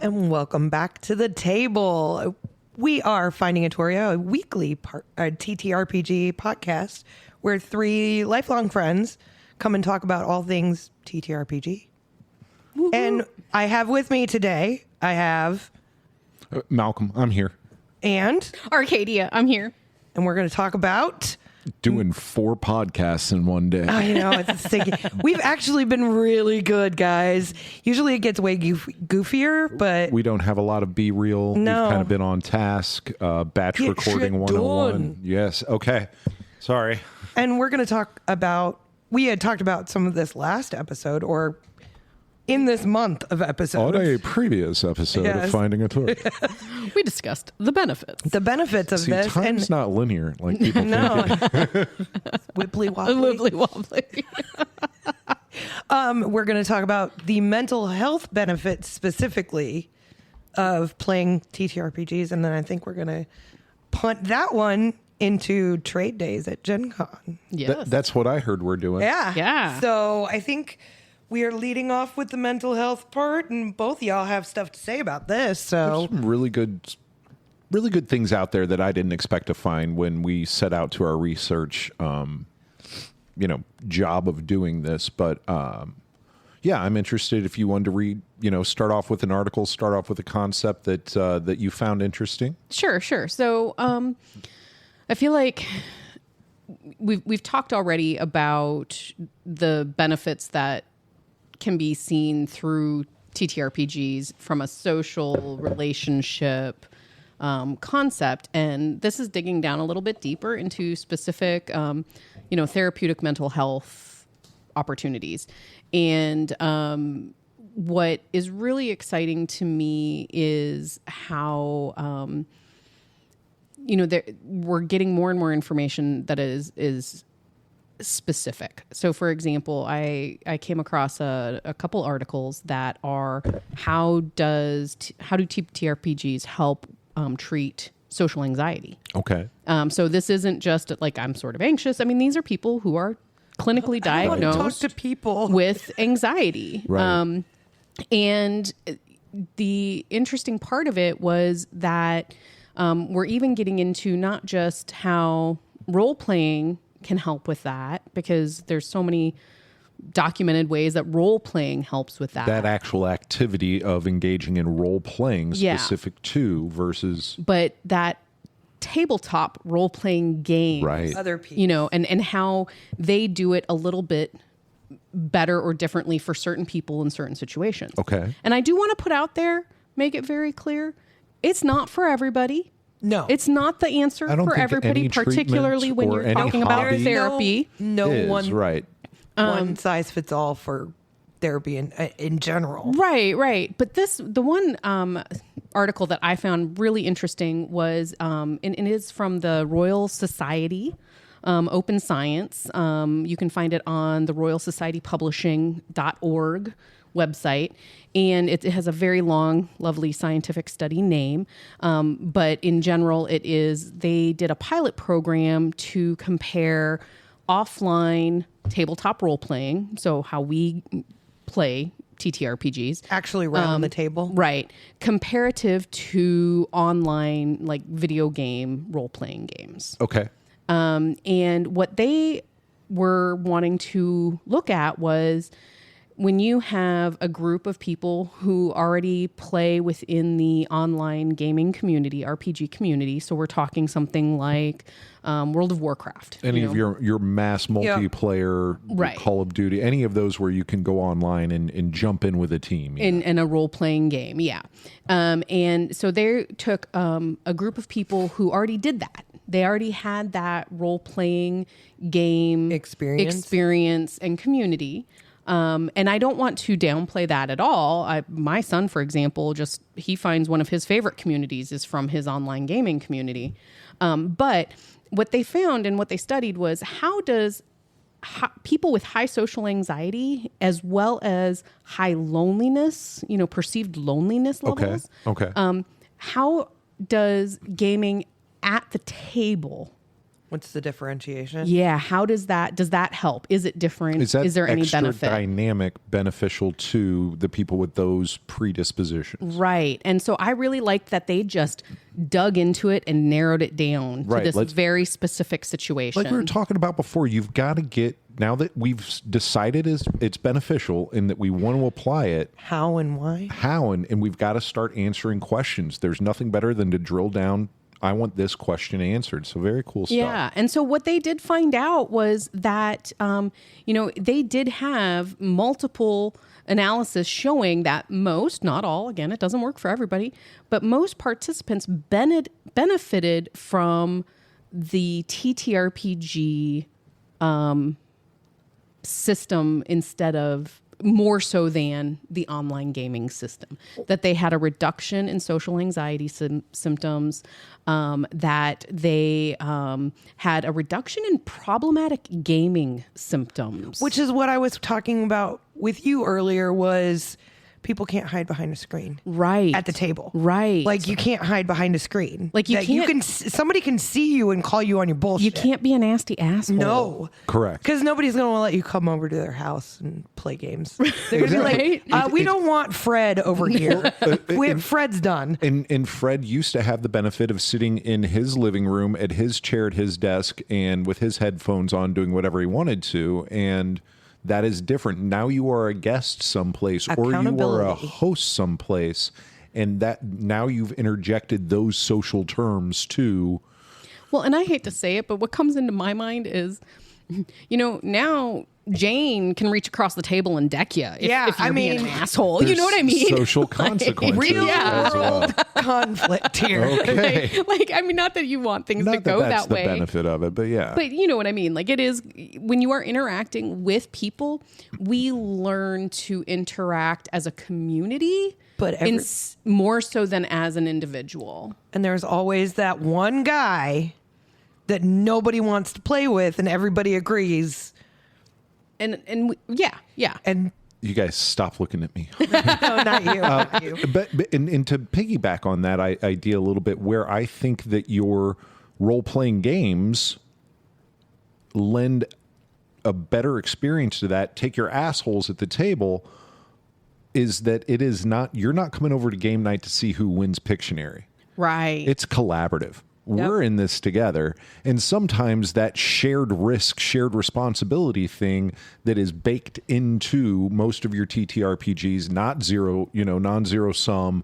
And welcome back to the table. We are Finding a Tori, a weekly TTRPG podcast where three lifelong friends come and talk about all things TTRPG. Woo-hoo. And I have with me today, I have... Malcolm, I'm here. And... Arcadia, I'm here. And we're going to talk about... Doing 4 podcasts in one day. I know, it's sticky. We've actually been really good, guys. Usually it gets way goofier, but... We don't have a lot of B-reel. No. We've kind of been on task. Batch Get recording shit 101. done. Yes, okay. Sorry. And we're going to talk about... We had talked about some of this last episode, or in this month of episodes. On a previous episode Yes. of Finding a Tori. We discussed the benefits. The benefents of See, this. time's not linear like people No. think. Wibbly wobbly. Wibbly wobbly. We're going to talk about the mental health benefits specifically of playing TTRPGs. And then I think we're going to punt that one into trade days at GenCon. Yes. That's what I heard we're doing. Yeah. Yeah. So I think we are leading off with the mental health part, and both of y'all have stuff to say about this. So Some really good things out there that I didn't expect to find when we set out to our research, job of doing this. But yeah, I'm interested if you wanted to read, start off with an article, start off with a concept that you found interesting. Sure. So I feel like we've talked already about the benefits that can be seen through TTRPGs from a social relationship concept. And this is digging down a little bit deeper into specific, therapeutic mental health opportunities. And what is really exciting to me is how, we're getting more and more information that is specific. So, for example, I came across a couple articles that are how do TTRPGs help treat social anxiety? Okay. So this isn't just like I'm sort of anxious. I mean, these are people who are clinically I want to talk diagnosed to people with anxiety. Right. And the interesting part of it was that we're even getting into not just how role-playing can help with that, because there's so many documented ways that role-playing helps with that. That actual activity of engaging in role-playing specific to versus... But that tabletop role-playing game, Right. other people. And how they do it a little bit better or differently for certain people in certain situations. Okay. And I do want to put out there, make it very clear, it's not for everybody. No. It's not the answer I don't for think everybody, any particularly treatment when or you're any talking about hobby therapy. No is, one right. one size fits all for therapy in general. Right. But the one article that I found really interesting was, and it is from the Royal Society, Open Science. You can find it on the royalsocietypublishing.org website. And it has a very long, lovely scientific study name. But in general, they did a pilot program to compare offline tabletop role playing. So how we play TTRPGs. Actually around the table. Right. Comparative to online, like video game role playing games. Okay. And what they were wanting to look at was when you have a group of people who already play within the online gaming community, RPG community. So we're talking something like World of Warcraft. Any of your mass multiplayer, Right. Call of Duty, any of those where you can go online and jump in with a team. Yeah. In a role-playing game, yeah. And so they took a group of people who already did that. They already had that role-playing game experience and community. And I don't want to downplay that at all. My son, for example, he finds one of his favorite communities is from his online gaming community. But what they found and what they studied was how does people with high social anxiety as well as high loneliness, perceived loneliness levels. Okay. How does gaming at the table What's the differentiation? Yeah. How does that help? Is it different? Is there any extra benefit? Dynamic beneficial to the people with those predispositions? Right. And so I really liked that they just dug into it and narrowed it down to this very specific situation. Like we were talking about before, you've got to get, now that we've decided it's beneficial and that we want to apply it. How and why? And we've got to start answering questions. There's nothing better than to drill down. I want this question answered. So very cool stuff. Yeah. And so what they did find out was that, they did have multiple analysis showing that most, not all, again, it doesn't work for everybody, but most participants benefited from the TTRPG system instead of more so than the online gaming system, that they had a reduction in social anxiety symptoms, that they had a reduction in problematic gaming symptoms. Which is what I was talking about with you earlier, was people can't hide behind a screen. Right. At the table. Right. Like you can't hide behind a screen. Like somebody can see you and call you on your bullshit. You can't be a nasty asshole. No. Correct. Because nobody's going to let you come over to their house and play games. They're going to be like, we don't want Fred over here. Fred's done. And Fred used to have the benefit of sitting in his living room at his chair at his desk and with his headphones on doing whatever he wanted to. And that is different. Now you are a guest someplace or you are a host someplace. And that now you've interjected those social terms too. Well, and I hate to say it, but what comes into my mind is, now Jane can reach across the table and deck you if you're being an asshole. You know what I mean? Social consequences. Real world conflict here. Okay. Not that you want things to go that's that way. the benefit of it, but yeah. But you know what I mean? Like, it is, when you are interacting with people, we learn to interact as a community, but more so than as an individual. And there's always that one guy that nobody wants to play with and everybody agrees. And you guys stop looking at me. No, not you. Not you. But to piggyback on that idea a little bit, where I think that your role-playing games lend a better experience to that, take your assholes at the table, is that you're not coming over to game night to see who wins Pictionary. Right. It's collaborative. We're in this together. And sometimes that shared risk, shared responsibility thing that is baked into most of your TTRPGs, not non-zero sum,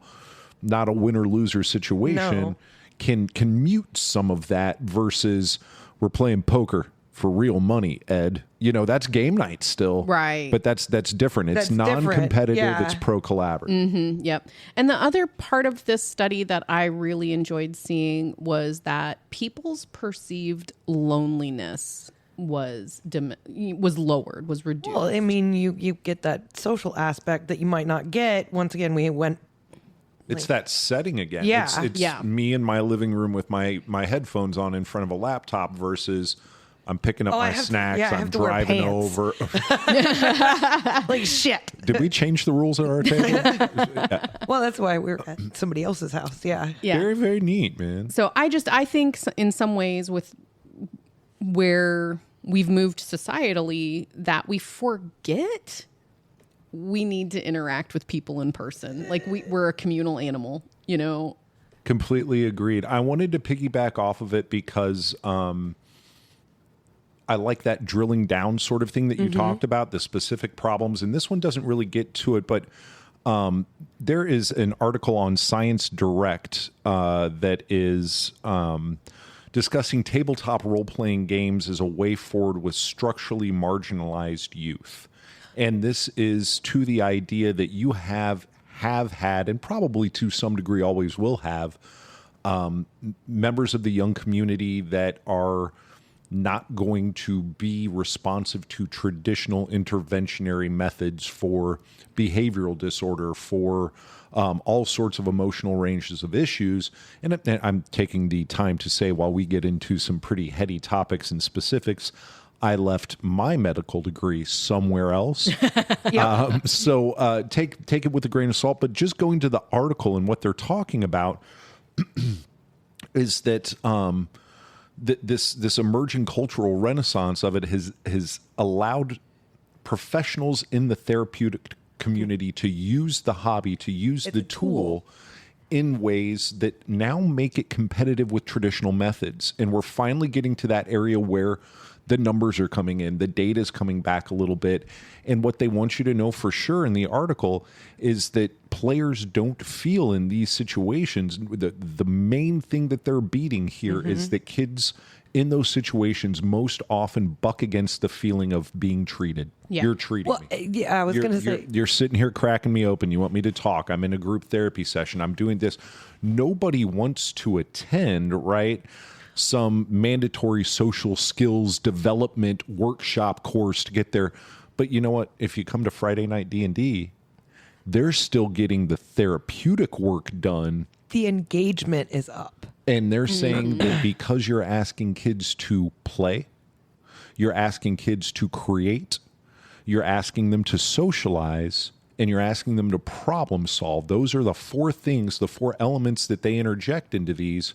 not a winner-loser situation, can mute some of that versus we're playing poker for real money, Ed. That's game night still. Right. But that's different. It's non-competitive. It's pro-collaborative. Mm-hmm, yep. And the other part of this study that I really enjoyed seeing was that people's perceived loneliness was lowered, was reduced. Well, I mean, you get that social aspect that you might not get. Once again, we went... It's that setting again. Yeah. It's me in my living room with my headphones on in front of a laptop versus... I'm picking up my snacks. I'm driving over. Like shit. Did we change the rules at our table? Yeah. Well, that's why we're at somebody else's house. Yeah. Very, very neat, man. So I think in some ways with where we've moved societally that we forget we need to interact with people in person. Like we're a communal animal, Completely agreed. I wanted to piggyback off of it because, I like that drilling down sort of thing that you talked about, the specific problems. And this one doesn't really get to it, but there is an article on Science Direct that is discussing tabletop role-playing games as a way forward with structurally marginalized youth. And this is to the idea that you have had, and probably to some degree always will have, members of the young community that are not going to be responsive to traditional interventionary methods for behavioral disorder, for all sorts of emotional ranges of issues. And I'm taking the time to say, while we get into some pretty heady topics and specifics, I left my medical degree somewhere else. So take it with a grain of salt. But just going to the article and what they're talking about is that this emerging cultural renaissance of it has allowed professionals in the therapeutic community to use the hobby, to use the tool in ways that now make it competitive with traditional methods. And we're finally getting to that area where the numbers are coming in, the data is coming back a little bit. And what they want you to know for sure in the article is that players don't feel in these situations. The main thing that they're beating here is that kids in those situations most often buck against the feeling of being treated. Yeah. You're treating me. Yeah, I was going to say. You're sitting here cracking me open. You want me to talk. I'm in a group therapy session. I'm doing this. Nobody wants to attend, right, some mandatory social skills development workshop course to get there. But you know what? If you come to Friday night D&D, they're still getting the therapeutic work done. The engagement is up. And they're saying that because you're asking kids to play, you're asking kids to create, you're asking them to socialize, and you're asking them to problem solve. Those are the four things, the four elements that they interject into these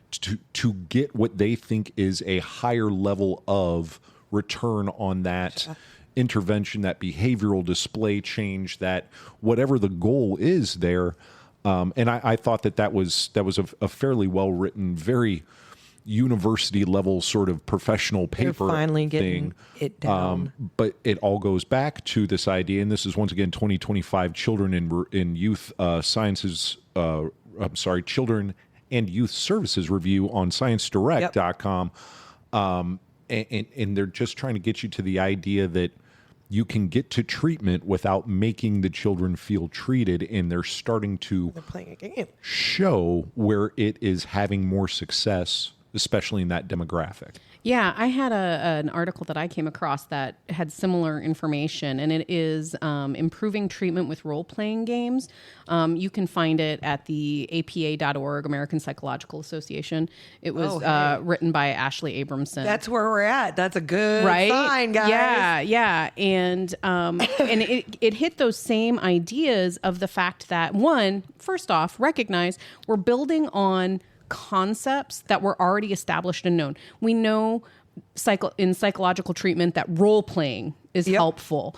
to get what they think is a higher level of return on that intervention, that behavioral display change, that whatever the goal is there. And I thought that was a fairly well written, very university level sort of professional paper. You're finally getting it down. But it all goes back to this idea, and this is once again 2025 Children in Youth Sciences. Children and Youth Services Review on ScienceDirect.com, and they're just trying to get you to the idea that you can get to treatment without making the children feel treated, and they're starting to playing a game. Show where it is having more success, especially in that demographic. Yeah, I had an article that I came across that had similar information, and it is improving treatment with role-playing games. You can find it at the APA.org, American Psychological Association. It was written by Ashley Abramson. That's where we're at. That's a good sign, guys. Yeah. And it hit those same ideas of the fact that, one, first off, recognize we're building on concepts that were already established and known. We know in psychological treatment that role-playing is helpful.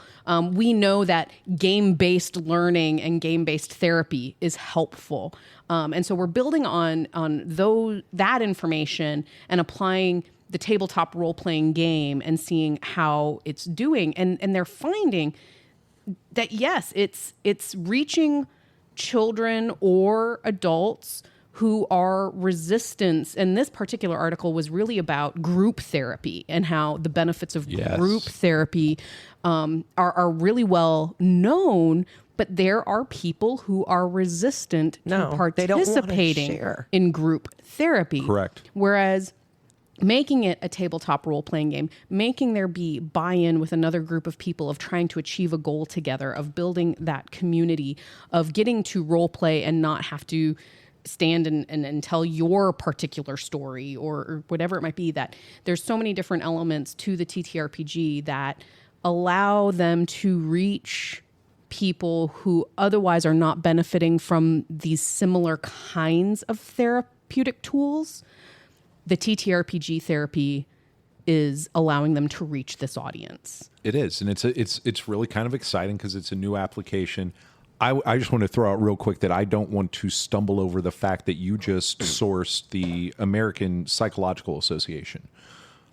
We know that game-based learning and game-based therapy is helpful. And so we're building on that information and applying the tabletop role-playing game and seeing how it's doing. And they're finding that, yes, it's reaching children or adults who are resistant. And this particular article was really about group therapy and how the benefits of group therapy are really well known, but there are people who are resistant to participating in group therapy. Correct. Whereas making it a tabletop role-playing game, making there be buy-in with another group of people, of trying to achieve a goal together, of building that community, of getting to role-play and not have to stand and tell your particular story or whatever it might be, that there's so many different elements to the TTRPG that allow them to reach people who otherwise are not benefiting from these similar kinds of therapeutic tools. The TTRPG therapy is allowing them to reach this audience. It is, and it's really kind of exciting because it's a new application. I just want to throw out real quick that I don't want to stumble over the fact that you just sourced the American Psychological Association.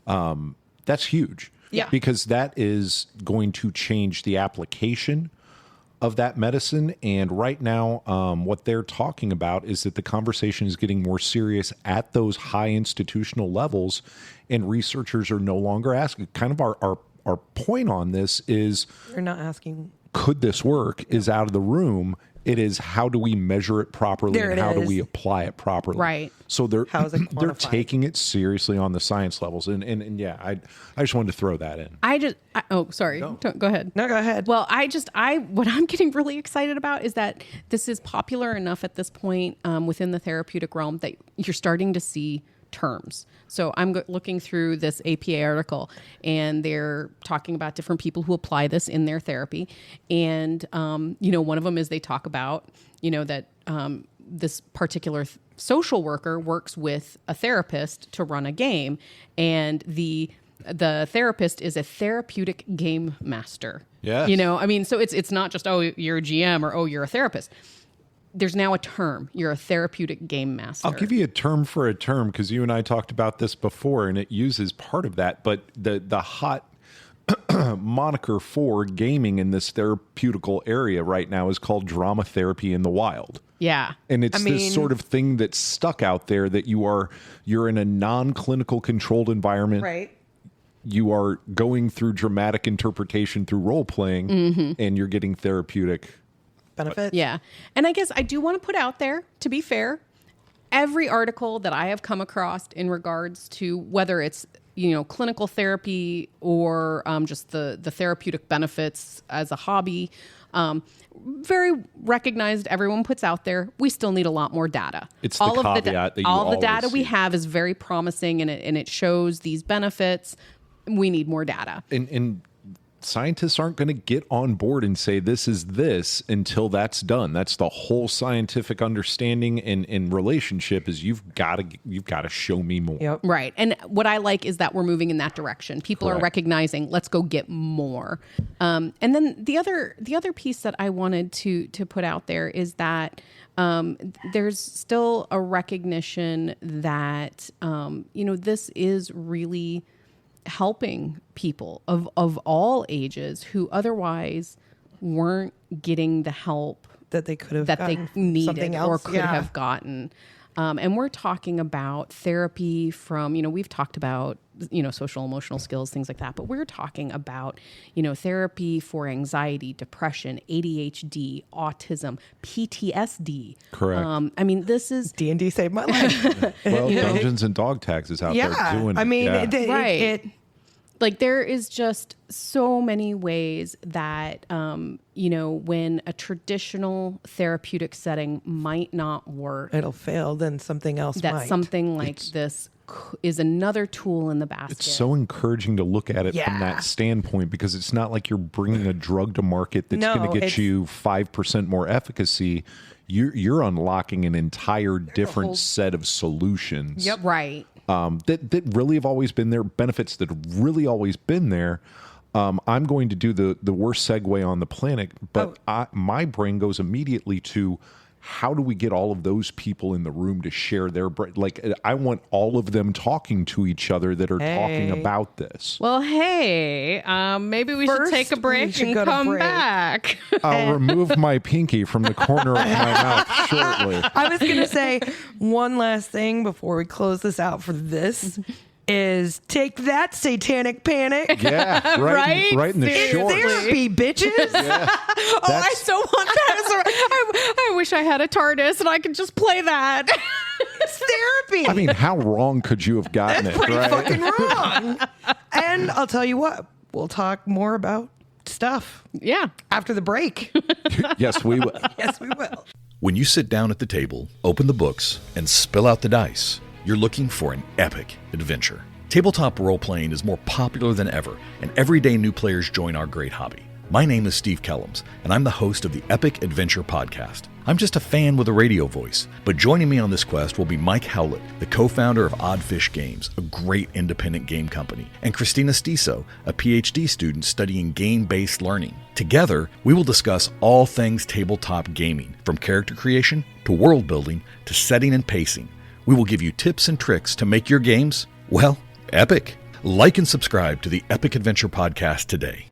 That's huge. Yeah. Because that is going to change the application of that medicine. And right now, what they're talking about is that the conversation is getting more serious at those high institutional levels, and researchers are no longer asking. Kind of our point on this is they're not asking, could this work, is out of the room. It is, how do we measure it properly, and how do we apply it properly? Right. So they're quantified? taking it seriously on the science levels. And yeah, I just wanted to throw that in. Sorry. Go ahead. No, go ahead. Well, what I'm getting really excited about is that this is popular enough at this point within the therapeutic realm that you're starting to see terms. So I'm looking through this APA article, and they're talking about different people who apply this in their therapy. And, one of them is they talk about, that this particular social worker works with a therapist to run a game, and the therapist is a therapeutic game master. Yes. You know, I mean, so it's not just, oh, you're a GM or, oh, you're a therapist. There's now a term. You're a therapeutic game master. I'll give you a term for a term because you and I talked about this before, and it uses part of that. But the hot moniker for gaming in this therapeutical area right now is called drama therapy in the wild. Yeah. And it's this sort of thing that's stuck out there that you're in a non-clinical controlled environment. Right. You are going through dramatic interpretation through role playing, and you're getting therapeutic benefits. Yeah. And I guess I do want to put out there, to be fair, every article that I have come across in regards to whether it's, clinical therapy or just the therapeutic benefits as a hobby, very recognized, everyone puts out there, we still need a lot more data. It's the caveat that you all the always data we see. have is very promising, and it shows these benefits. We need more data. And scientists aren't going to get on board and say this is this until that's done. That's the whole scientific understanding and relationship is you've got to show me more. Yep. Right. And what I like is that we're moving in that direction. People Correct. are recognizing, let's go get more. And then the other piece that I wanted to put out there is that there's still a recognition that, this is really helping people of all ages who otherwise weren't getting the help that they could have that they needed something else. or could have gotten. And we're talking about therapy from, we've talked about, social emotional skills, things like that, but we're talking about, therapy for anxiety, depression, ADHD, autism, PTSD. Correct. I mean, this is D&D saved my life. Well, Dungeons and Dog Tags is out there doing I mean, it. right. Like there is just so many ways that, when a traditional therapeutic setting might not work, it'll fail, then something else that might. something like this is another tool in the basket. It's so encouraging to look at it from that standpoint because it's not like you're bringing a drug to market that's going to get you 5% more efficacy. You're unlocking an entire different set of solutions. Yep. Right. That really have always been there, benefits that have really always been there. I'm going to do the worst segue on the planet, but my brain goes immediately to how do we get all of those people in the room to share their brain? Like, I want all of them talking to each other that are talking about this. Well, hey, maybe we should take a break and come back. I'll remove my pinky from the corner of my mouth shortly. I was going to say one last thing before we close this out for this is take that satanic panic. Yeah, right in the shorts. Therapy, bitches. Yeah. I so want that. I wish I had a TARDIS and I could just play that. It's therapy. I mean, how wrong could you have gotten That's it? pretty Right? fucking wrong. And I'll tell you what, we'll talk more about stuff. Yeah. After the break. Yes, we will. Yes, we will. When you sit down at the table, open the books, and spill out the dice, you're looking for an epic adventure. Tabletop role-playing is more popular than ever, and every day new players join our great hobby. My name is Steve Kellums, and I'm the host of the Epic Adventure Podcast. I'm just a fan with a radio voice, but joining me on this quest will be Mike Howlett, the co-founder of Oddfish Games, a great independent game company, and Christina Stiso, a PhD student studying game-based learning. Together, we will discuss all things tabletop gaming, from character creation to world building to setting and pacing. We will give you tips and tricks to make your games, well, epic. Like and subscribe to the Epic Adventure Podcast today.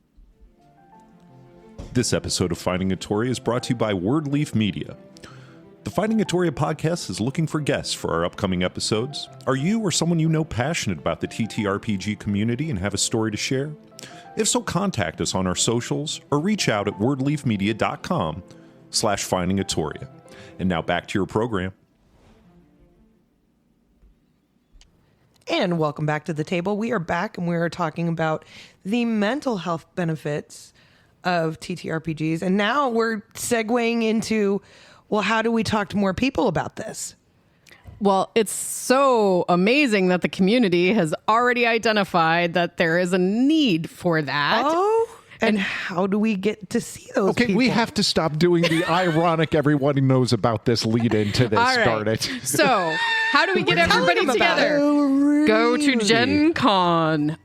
This episode of Finding a Tori is brought to you by Wordleaf Media. The Finding a Tori podcast is looking for guests for our upcoming episodes. Are you or someone you know passionate about the TTRPG community and have a story to share? If so, contact us on our socials or reach out at wordleafmedia.com/findingatoria. And now back to your program. And welcome back to the table. We are back and we are talking about the mental health benefits of TTRPGs. And now we're segueing into, well, how do we talk to more people about this? Well, it's so amazing that the community has already identified that there is a need for that. Oh, And how do we get to see those people? We have to stop doing the ironic everybody knows about this lead into this. All right. Darn it. So how do we get everybody together? Go to GenCon.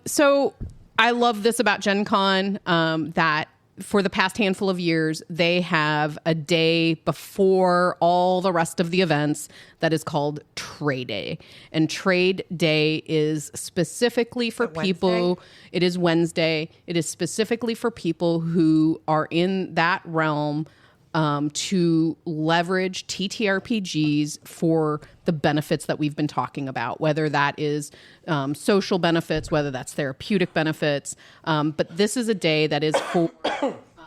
So I love this about GenCon, that for the past handful of years, they have a day before all the rest of the events that is called Trade Day. And Trade Day is specifically for people. It is Wednesday. It is specifically for people who are in that realm to leverage TTRPGs for the benefits that we've been talking about, whether that is social benefits, whether that's therapeutic benefits. But this is a day that is for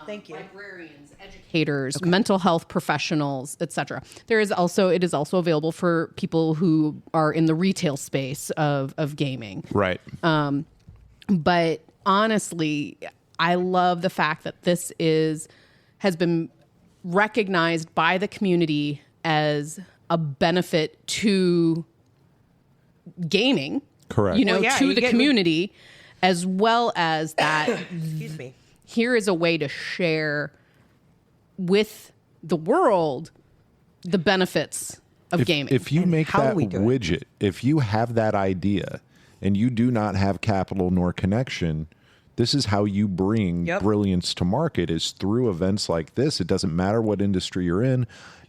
librarians, educators, mental health professionals, etc. It is also available for people who are in the retail space of gaming. Right. But honestly, I love the fact that this has been recognized by the community as a benefit to gaming. Correct. To the community, as well as that. Excuse me. Here is a way to share with the world the benefits of gaming. If you make that widget, if you have that idea and you do not have capital nor connection, this is how you bring brilliance to market, is through events like this. It doesn't matter what industry you're in.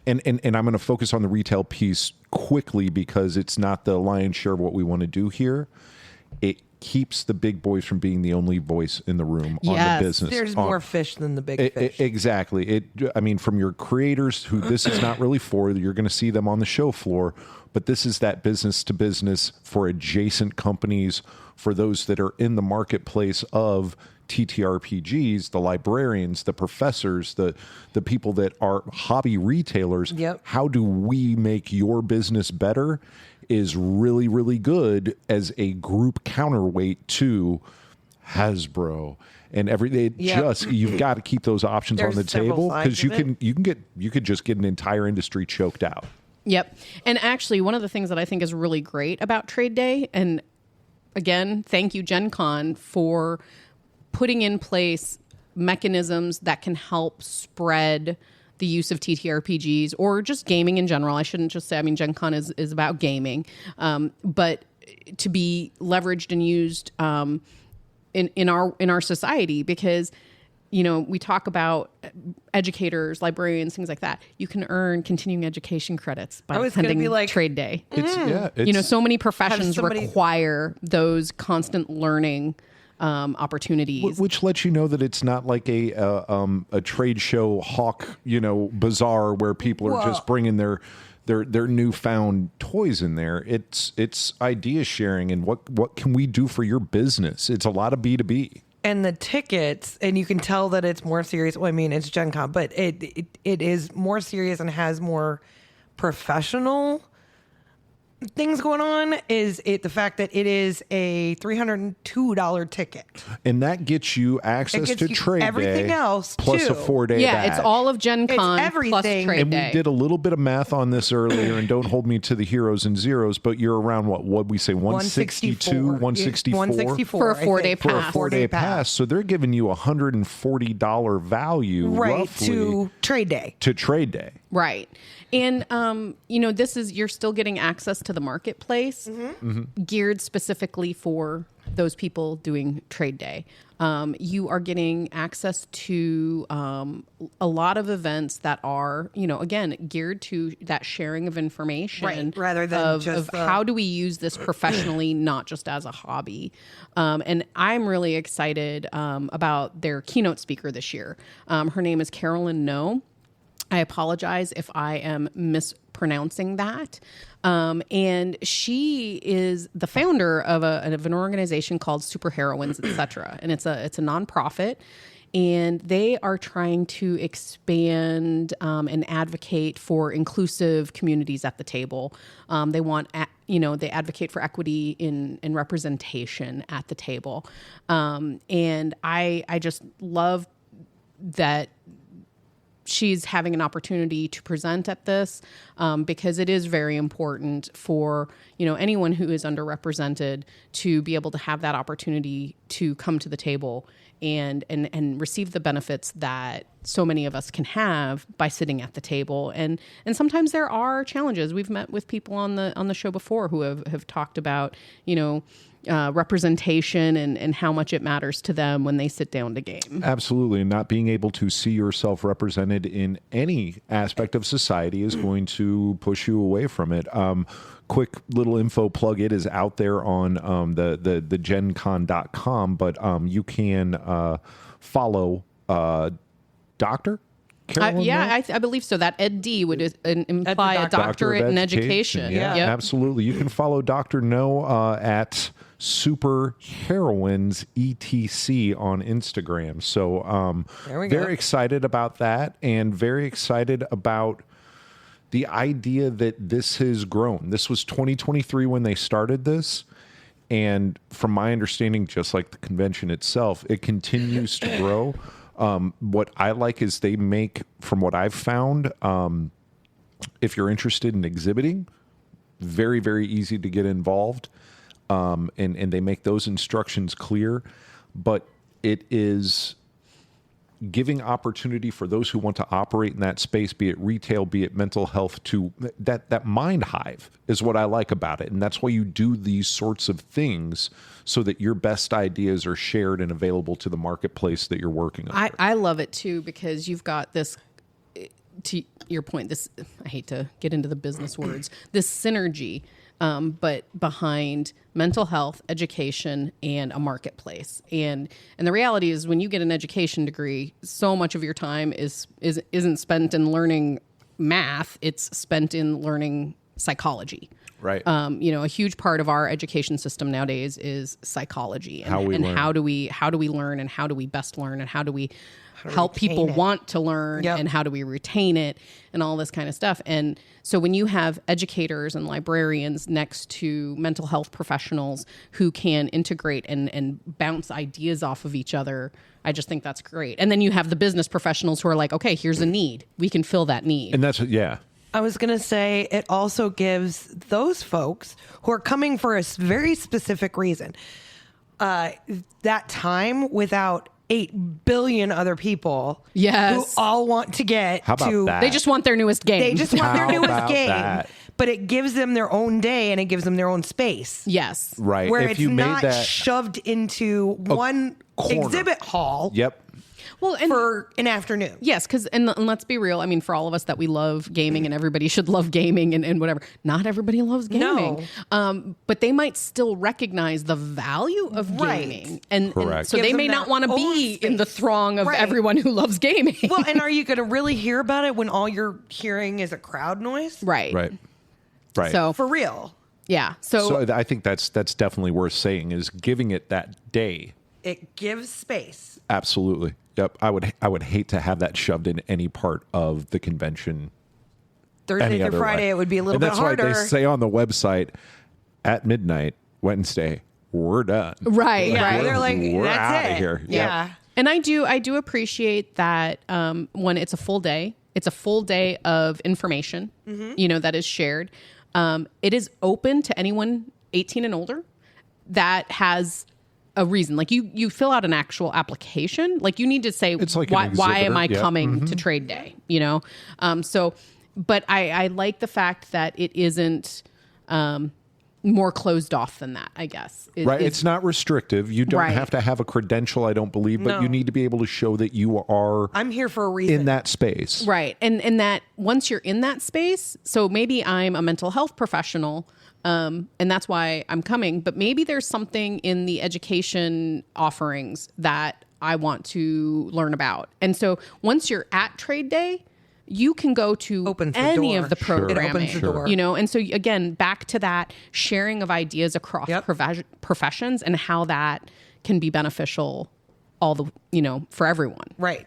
And I'm going to focus on the retail piece quickly because it's not the lion's share of what we want to do here. It keeps the big boys from being the only voice in the room on the business. There's more fish than the big fish. Exactly. From your creators who this is not really for, you're going to see them on the show floor, but this is that business to business for adjacent companies, for those that are in the marketplace of TTRPGs, the librarians, the professors, the people that are hobby retailers. Yep. How do we make your business better is really, really good as a group counterweight to Hasbro and everything. You've got to keep those options on the table, because you could just get an entire industry choked out. Yep. And actually, one of the things that I think is really great about Trade Day, and again, thank you, GenCon, for putting in place mechanisms that can help spread the use of TTRPGs or just gaming in general. I shouldn't just say, GenCon is about gaming, but to be leveraged and used in our society, because we talk about educators, librarians, things like that. You can earn continuing education credits by attending Trade Day. So many professions require those constant learning opportunities, which lets you know that it's not like a trade show hawk, bazaar where people are just bringing their newfound toys in there. It's idea sharing and what can we do for your business. It's a lot of B2B. And the tickets, and you can tell that it's more serious. Well, it's GenCon, but it is more serious and has more professional things going on. Is it the fact that it is a $302 ticket, and that gets you access to Trade everything Day else plus too. a 4-day badge. It's all of GenCon everything. plus Trade and Day. We did a little bit of math on this earlier, and don't hold me to the heroes and zeros, but you're around what we say 162, 164 for a 4-day pass. For a 4-day pass. So they're giving you $140 value roughly to Trade Day. To Trade Day. Right. And, you're still getting access to the marketplace geared specifically for those people doing Trade Day. You are getting access to a lot of events that are, again, geared to that sharing of information. Right. Rather than of how do we use this professionally, not just as a hobby. And I'm really excited about their keynote speaker this year. Her name is Carolyn No. I apologize if I am mispronouncing that. And she is the founder of an organization called Superheroines, etc. And it's a nonprofit, and they are trying to expand and advocate for inclusive communities at the table. They want, they advocate for equity in representation at the table. And I just love that she's having an opportunity to present at this because it is very important for anyone who is underrepresented to be able to have that opportunity to come to the table and receive the benefits that so many of us can have by sitting at the table. And sometimes there are challenges. We've met with people on the show before who have talked about, representation and how much it matters to them when they sit down to game. Absolutely. And not being able to see yourself represented in any aspect of society is going to push you away from it. Quick little info plug. It is out there on the GenCon.com, but you can follow Dr. Carolyn. I believe so. That Ed.D. would imply a doctorate in education. Yeah, Yep. absolutely. You can follow Dr. No at Super Heroines ETC on Instagram. So very excited about that, and very excited about the idea that this has grown. This was 2023 when they started this. And from my understanding, just like the convention itself, it continues to grow. What I like is they make, from what I've found, if you're interested in exhibiting, very, very easy to get involved. And they make those instructions clear. But it is giving opportunity for those who want to operate in that space, be it retail, be it mental health, to that mind hive is what I like about it. And that's why you do these sorts of things, so that your best ideas are shared and available to the marketplace that you're working on. I love it too, because you've got this, to your point, this, I hate to get into the business words, this synergy, but behind mental health, education, and a marketplace. And the reality is, when you get an education degree, so much of your time isn't spent in learning math. It's spent in learning psychology. Right. A huge part of our education system nowadays is psychology, and how do we learn, and how do we best learn, and how do we help people want to learn, and how do we retain it, and all this kind of stuff. And so when you have educators and librarians next to mental health professionals who can integrate and bounce ideas off of each other, I just think that's great. And then you have the business professionals who are like, okay, here's a need. We can fill that need. And that's, yeah. I was going to say, it also gives those folks who are coming for a very specific reason, that time without 8 billion other people who all want to get to... That? They just want their newest game. They just want their newest game. That? But it gives them their own day, and it gives them their own space. Yes. Right. Where if it's you not made that shoved into one corner. exhibit hall. Yep. Well, and for an afternoon. Yes, because and let's be real. I mean, for all of us that we love gaming, and everybody should love gaming and whatever. Not everybody loves gaming. No. But they might still recognize the value of gaming, and so Gives they may them not their want to be own space. in the throng of everyone who loves gaming. Well, and are you going to really hear about it when all you're hearing is a crowd noise? Right. So for real. Yeah. So I think that's definitely worth saying, is giving it that day. It gives space. Absolutely. Yep. I would hate to have that shoved in any part of the convention. Thursday through Friday, it would be a little bit harder. That's why they say on the website, at midnight, Wednesday, we're done. Right. Yeah, right. they're like, we're that's out it. of here. Yeah. Yep. And I do appreciate that when it's a full day. It's a full day of information, that is shared. It is open to anyone 18 and older that has a reason. Like you fill out an actual application. Like you need to say, It's like why am I Yep. coming to trade day? But I like the fact that it isn't more closed off than that, I guess. Right. It's not restrictive. You don't have to have a credential, I don't believe, but you need to be able to show that you are I'm here for a reason. in that space. Right. And that once you're in that space, so maybe I'm a mental health professional, and that's why I'm coming, but maybe there's something in the education offerings that I want to learn about. And so once you're at trade day, you can go to any of the programming. It opens the door. And so again, back to that sharing of ideas across professions and how that can be beneficial for everyone. Right.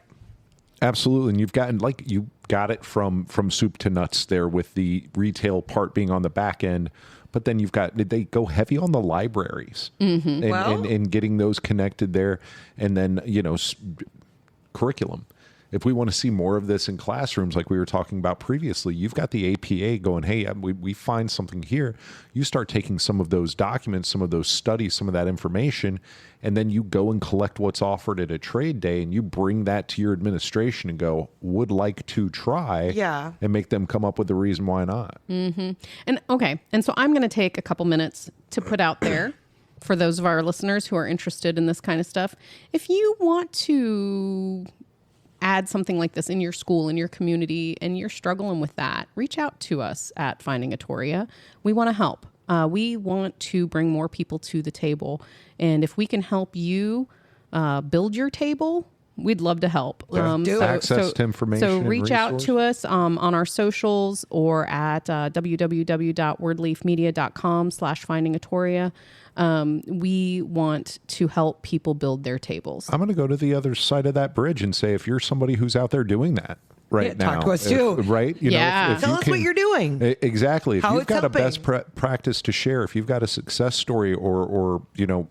Absolutely. And you got it from soup to nuts there, with the retail part being on the back end. But then they go heavy on the libraries and getting those connected there. And then, curriculum. if we want to see more of this in classrooms, like we were talking about previously, you've got the APA going, hey, we find something here. You start taking some of those documents, some of those studies, some of that information, and then you go and collect what's offered at a trade day, and you bring that to your administration and go, would like to try, and make them come up with the reason why not. Mm-hmm. And so I'm going to take a couple minutes to put out there for those of our listeners who are interested in this kind of stuff. If you want to add something like this in your school, in your community, and you're struggling with that, reach out to us at Finding Atoria. We want to help. We want to bring more people to the table. And if we can help you build your table, we'd love to help. Access to information. So reach out to us on our socials or at www.wordleafmedia.com/findingatoria. We want to help people build their tables. I'm going to go to the other side of that bridge and say, if you're somebody who's out there doing that now, talk to us too. Right? You know, if tell us what you're doing. Exactly. If how you've got helping. a best practice to share, if you've got a success story or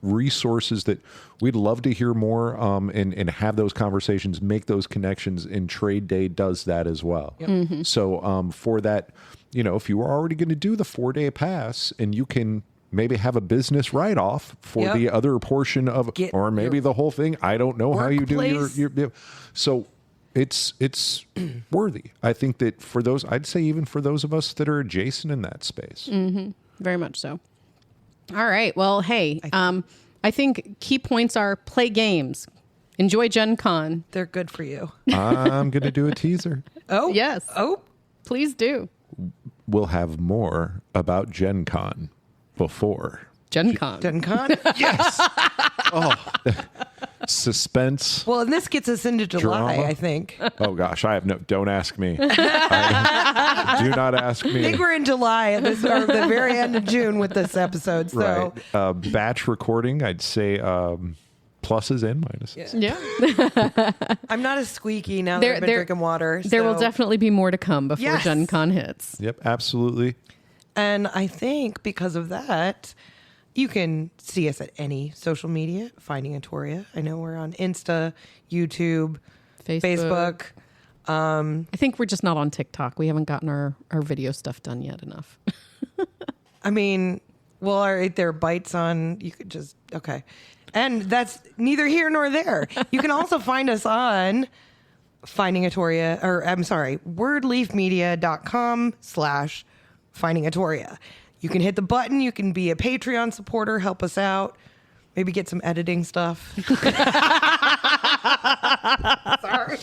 resources that we'd love to hear more and have those conversations, make those connections, and Trade Day does that as well. Yep. Mm-hmm. So for that, if you were already going to do the 4-day pass and you can maybe have a business write-off for the other portion of, or maybe the whole thing. I don't know how you do your so it's worthy. I think that for those, I'd say even for those of us that are adjacent in that space. Mm-hmm. Very much so. All right. Well, hey, I think key points are play games. Enjoy GenCon. They're good for you. I'm going to do a teaser. Oh, yes. Oh, please do. We'll have more about GenCon before GenCon. GenCon? Yes. Suspense. Well, and this gets us into July, Drama. I think. Oh gosh, don't ask me. Do not ask me. I think we're in July at this, or the very end of June with this episode. So right. Batch recording, I'd say pluses and minuses. Yeah. I'm not as squeaky now that I've been drinking water. There will definitely be more to come before GenCon hits. Yep, absolutely. And I think because of that, you can see us at any social media, Finding Atoria. I know we're on Insta, YouTube, Facebook. I think we're just not on TikTok. We haven't gotten our video stuff done yet enough. I mean, well, are there bites on? You could just, okay. And that's neither here nor there. You can also find us on Finding Atoria, or I'm sorry, wordleafmedia.com/Finding Atoria. You can hit the button. You can be a Patreon supporter, help us out, maybe get some editing stuff. Sorry.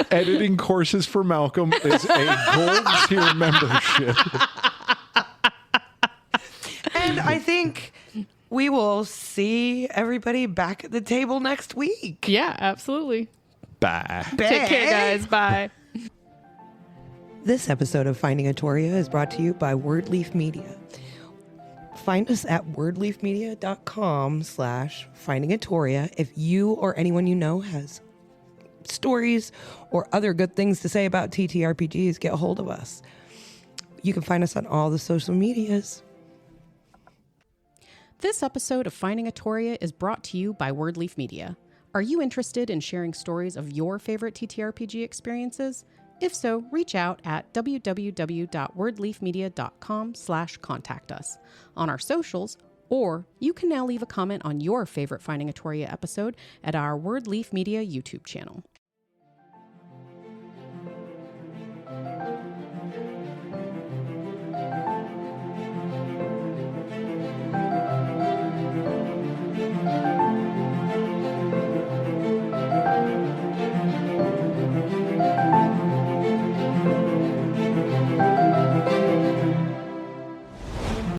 Editing courses for Malcolm is a gold tier membership. And I think we will see everybody back at the table next week. Yeah, absolutely. Bye. Take care, guys. Bye. This episode of Finding Atoria is brought to you by Wordleaf Media. Find us at wordleafmedia.com/Finding Atoria if you or anyone you know has stories or other good things to say about TTRPGs. Get a hold of us. You can find us on all the social medias. This episode of Finding Atoria is brought to you by Wordleaf Media. Are you interested in sharing stories of your favorite TTRPG experiences? If so, reach out at www.wordleafmedia.com/contact us on our socials, or you can now leave a comment on your favorite Finding Atoria episode at our Wordleaf Media YouTube channel.